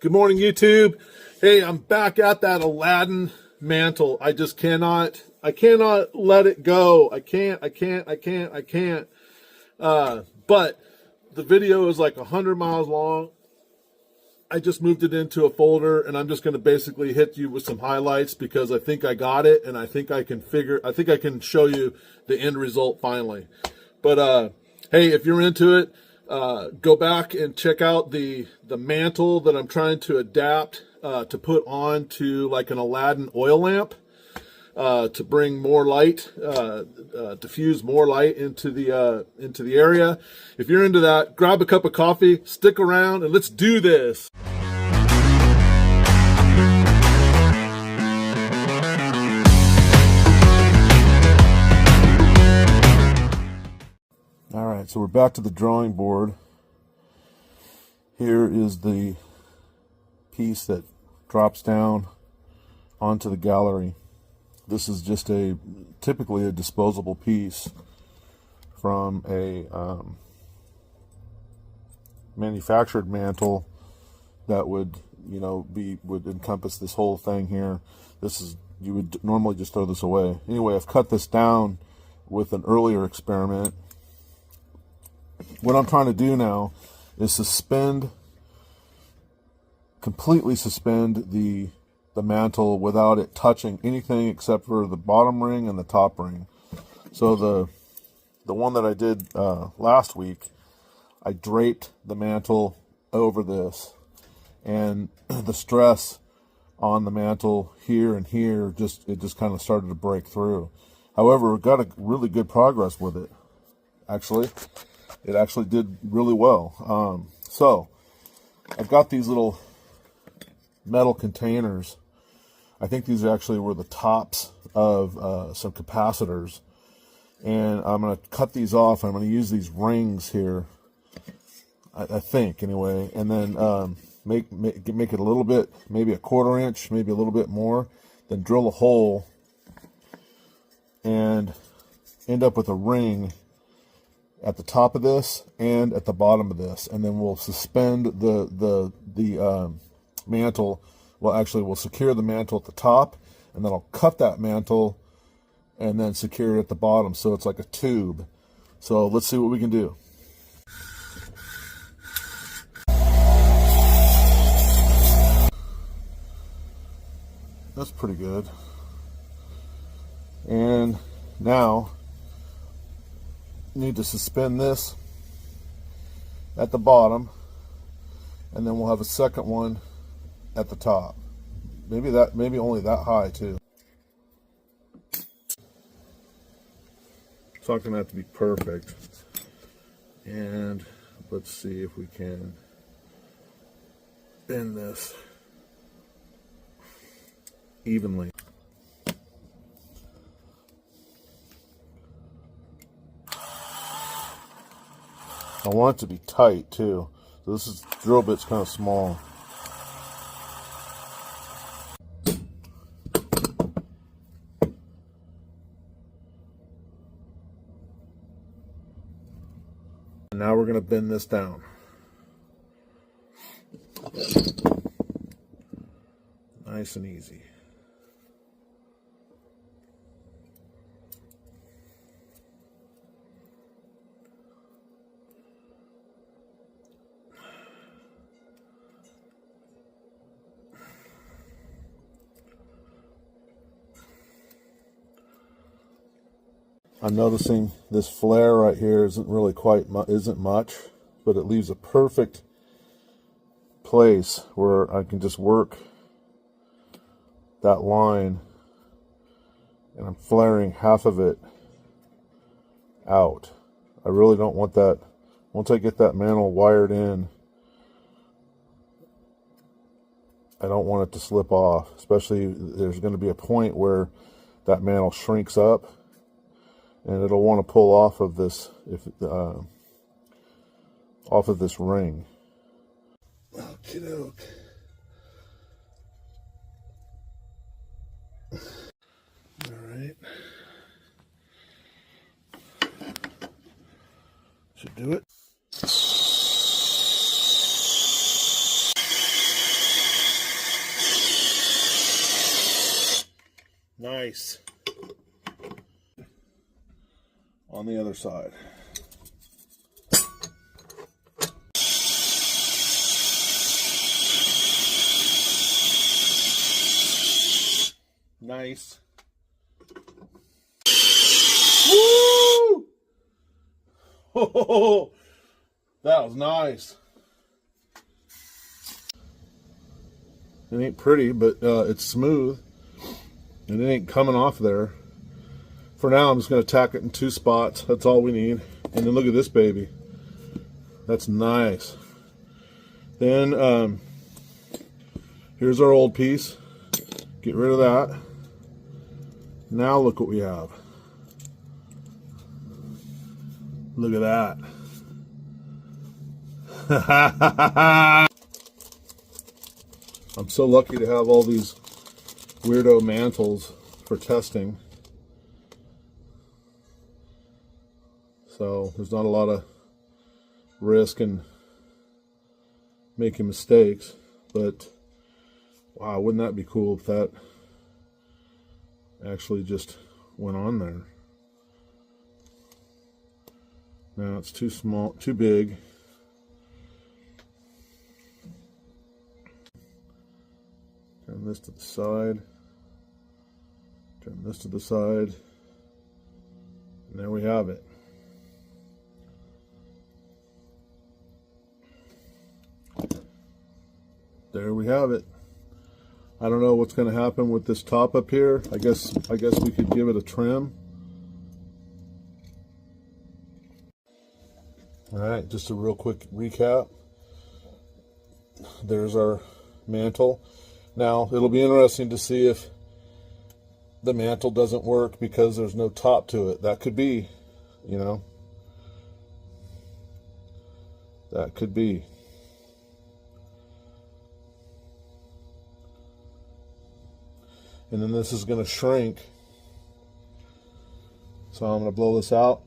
Good morning, YouTube. Hey, I'm back at that Aladdin mantle. I just cannot let it go. I can't. But the video is like 100 miles long. I just moved it into a folder, and I'm just going to basically hit you with some highlights because I think I got it, and I think I can show you the end result finally. But hey, if you're into it, go back and check out the mantle that I'm trying to adapt to put on to like an Aladdin oil lamp to bring more light, diffuse more light into the area. If you're into that, grab a cup of coffee, stick around, and let's do this. All right, so we're back to the drawing board. Here is the piece that drops down onto the gallery. This is just typically a disposable piece from a manufactured mantle that would encompass this whole thing here. You would normally just throw this away. Anyway, I've cut this down with an earlier experiment. What I'm trying to do now is completely suspend the mantle without it touching anything except for the bottom ring and the top ring. So the one that I did last week, I draped the mantle over this, and the stress on the mantle here and here just kind of started to break through. However, we got a really good progress with it. It actually did really well. So I've got these little metal containers. I think these actually were the tops of some capacitors, and I'm going to cut these off. I'm going to use these rings here, I think anyway, and then make it a little bit, maybe a 1/4 inch, maybe a little bit more, then drill a hole and end up with a ring at the top of this and at the bottom of this, and then we'll suspend the mantle. Well, actually, we'll secure the mantle at the top, and then I'll cut that mantle and then secure it at the bottom, so it's like a tube. So let's see what we can do. That's pretty good. And now need to suspend this at the bottom, and then we'll have a second one at the top. Maybe only that high too. It's not gonna have to be perfect. And let's see if we can bend this evenly. I want it to be tight too. So this drill bit's kind of small. And now we're going to bend this down. Nice and easy. I'm noticing this flare right here isn't much, but it leaves a perfect place where I can just work that line, and I'm flaring half of it out. I really don't want that. Once I get that mantle wired in, I don't want it to slip off, especially there's going to be a point where that mantle shrinks up, and it'll want to pull off of this ring. Okey-doke. All right. Should do it. Nice. On the other side. Nice. Woo! Oh, that was nice. It ain't pretty, but it's smooth. And it ain't coming off there. For now, I'm just going to tack it in 2 spots. That's all we need. And then look at this baby. That's nice. Then, here's our old piece. Get rid of that. Now look what we have. Look at that. I'm so lucky to have all these weirdo mantles for testing. So there's not a lot of risk in making mistakes, but wow, wouldn't that be cool if that actually just went on there. Now it's too small, too big. Turn this to the side. Turn this to the side. And there we have it. There we have it. I don't know what's going to happen with this top up here. I guess we could give it a trim. All right, just a real quick recap. There's our mantle. Now, it'll be interesting to see if the mantle doesn't work because there's no top to it. That could be, you know. That could be. And then this is going to shrink. So I'm going to blow this out.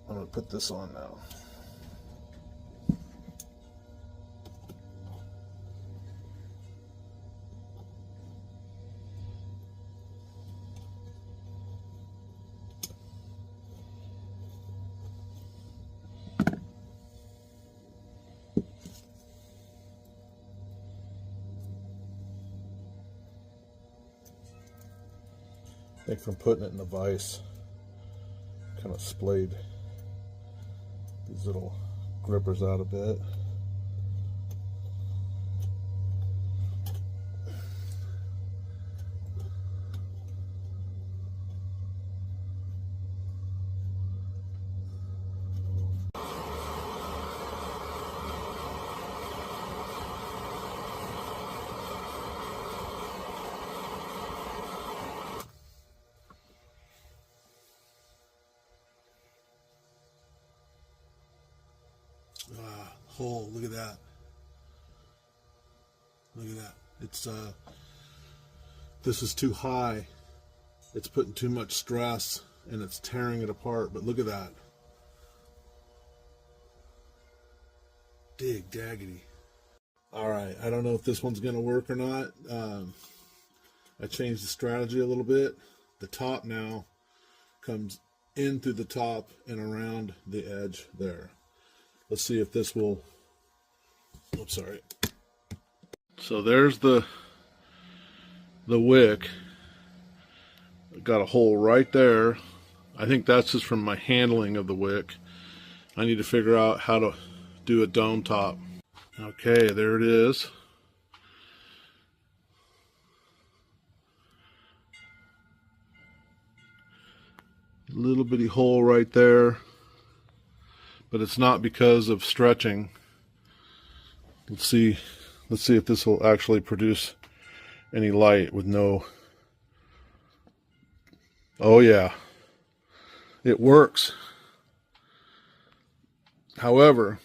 I'm going to put this on now. I think from putting it in the vise, kind of splayed these little grippers out a bit. Hole, look at that. Look at that. It's this is too high. It's putting too much stress and it's tearing it apart, but look at that. Dig daggity. Alright, I don't know if this one's gonna work or not. I changed the strategy a little bit. The top now comes in through the top and around the edge there. Let's see if this will. Oops, sorry. So there's the wick. Got a hole right there. I think that's just from my handling of the wick. I need to figure out how to do a dome top. Okay, there it is. Little bitty hole right there. But it's not because of stretching. Let's see if this will actually produce any light with no. Oh yeah, it works. However,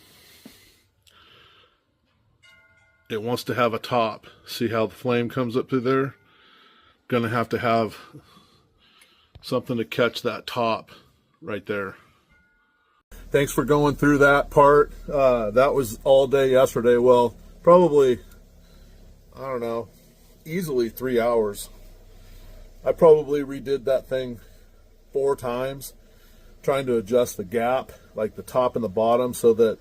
it wants to have a top. See how the flame comes up through there? Gonna have to have something to catch that top right there. Thanks for going through that part. That was all day yesterday. Well, probably, I don't know, easily 3 hours. I probably redid that thing 4 times, trying to adjust the gap, like the top and the bottom, so that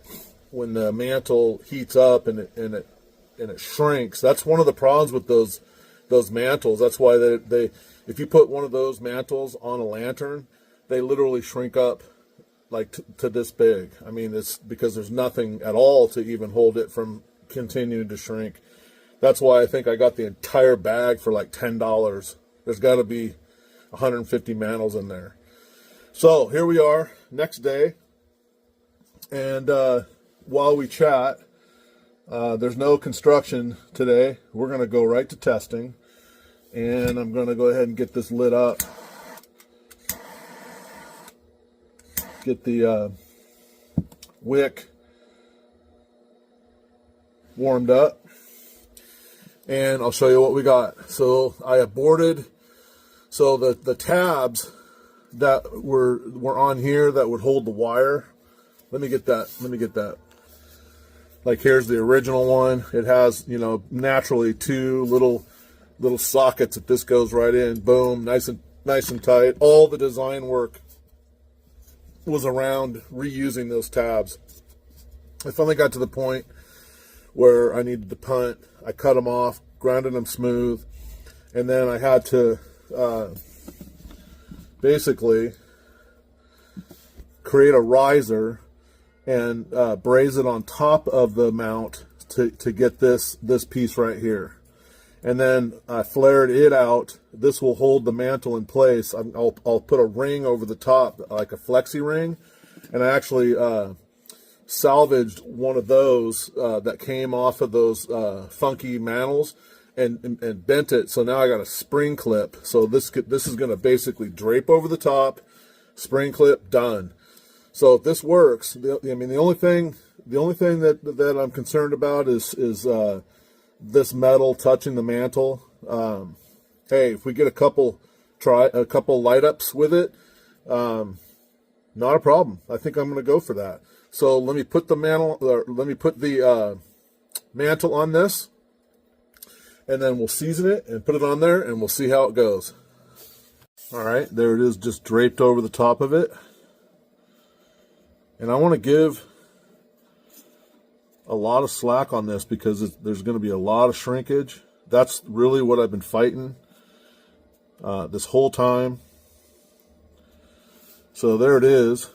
when the mantle heats up and it shrinks. That's one of the problems with those mantles. That's why they if you put one of those mantles on a lantern, they literally shrink up like to this big. I mean, it's because there's nothing at all to even hold it from continuing to shrink. That's why I think I got the entire bag for like $10. There's got to be 150 mantles in there. So here we are, next day, and while we chat, there's no construction today. We're going to go right to testing, and I'm going to go ahead and get this lit up. Get the wick warmed up, and I'll show you what we got. So I aborted, so the tabs that were on here that would hold the wire. Let me get that. Like, here's the original one. It has, you know, naturally 2 little sockets that this goes right in. Boom, nice and tight. All the design work was around reusing those tabs. I finally got to the point where I needed to punt. I cut them off, grounded them smooth, and then I had to basically create a riser and braze it on top of the mount to get this piece right here. And then I flared it out. This will hold the mantle in place. I'll put a ring over the top, like a flexi ring. And I actually salvaged one of those that came off of those funky mantles and bent it. So now I got a spring clip. So this is going to basically drape over the top, spring clip, done. So if this works, I mean, the only thing that I'm concerned about is this metal touching the mantle. Hey, if we get a couple light ups with it, not a problem. I think I'm going to go for that. So let me put the mantle on this, and then we'll season it and put it on there, and we'll see how it goes. All right, there it is, just draped over the top of it. And I want to give a lot of slack on this because there's going to be a lot of shrinkage. That's really what I've been fighting this whole time. So there it is.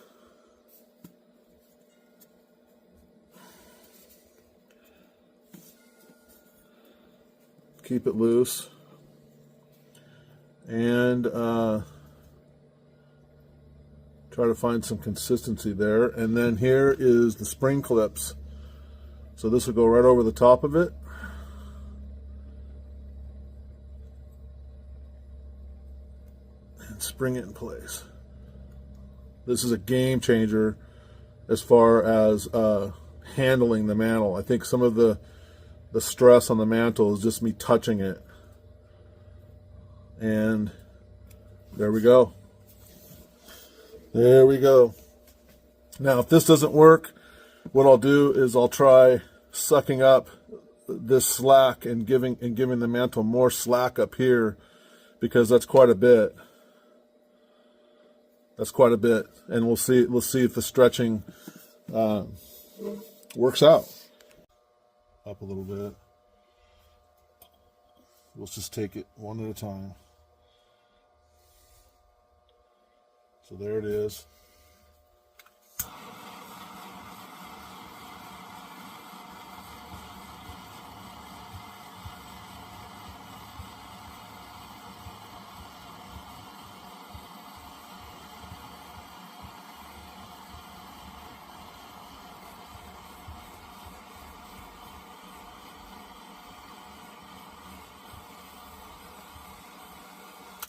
Keep it loose. And try to find some consistency there. And then here is the spring clips. So this will go right over the top of it. And spring it in place. This is a game changer as far as handling the mantle. I think some of the stress on the mantle is just me touching it. And there we go. There we go. Now, if this doesn't work, what I'll do is I'll try sucking up this slack and giving the mantle more slack up here, because that's quite a bit. That's quite a bit, and we'll see if the stretching works out. Up a little bit. Let's just take it one at a time. So there it is.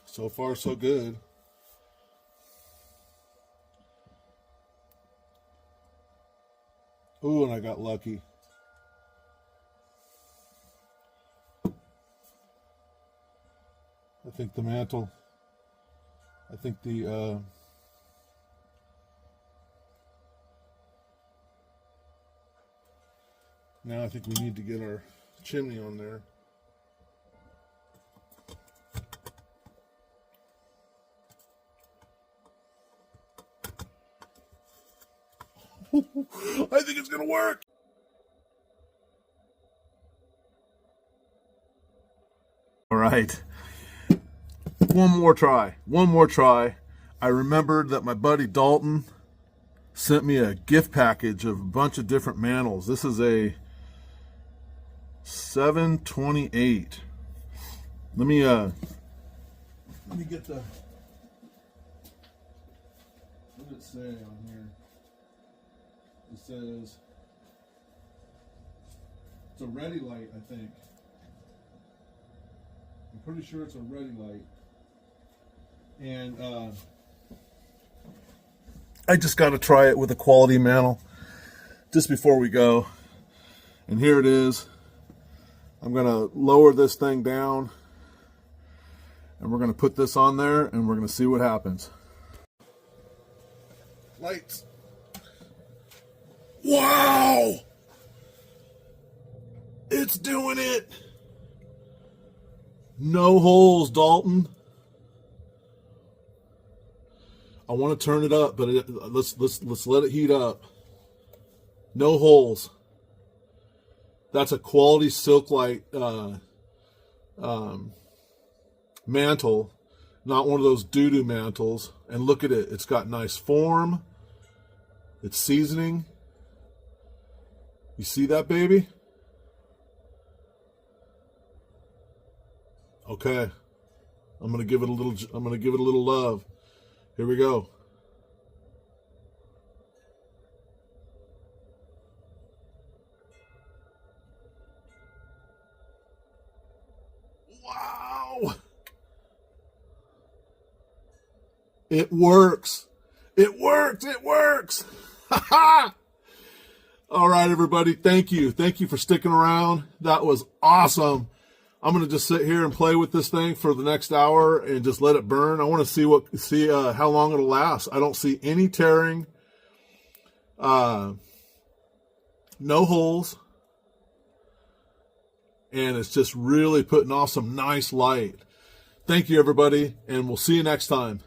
So far, so good. Ooh, and I got lucky. I think the mantle, now I think we need to get our chimney on there. I think it's going to work. All right. One more try. I remembered that my buddy Dalton sent me a gift package of a bunch of different mantles. This is a 728. Let me get the, what did it say on here? It says it's a ready light, I think. I'm pretty sure it's a ready light. And I just got to try it with a quality mantle just before we go. And here it is. I'm going to lower this thing down, and we're going to put this on there, and we're going to see what happens. Lights. Wow! It's doing it. No holes, Dalton. I want to turn it up, but let's let it heat up. No holes. That's a quality silk light mantle, not one of those doo-doo mantles. And look at it. It's got nice form. It's seasoning. You see that, baby? Okay. I'm gonna give it a little love. Here we go. Wow! It works. It works. It works. Ha ha! All right, everybody. Thank you. Thank you for sticking around. That was awesome. I'm going to just sit here and play with this thing for the next hour and just let it burn. I want to see how long it'll last. I don't see any tearing. No holes. And it's just really putting off some nice light. Thank you, everybody, and we'll see you next time.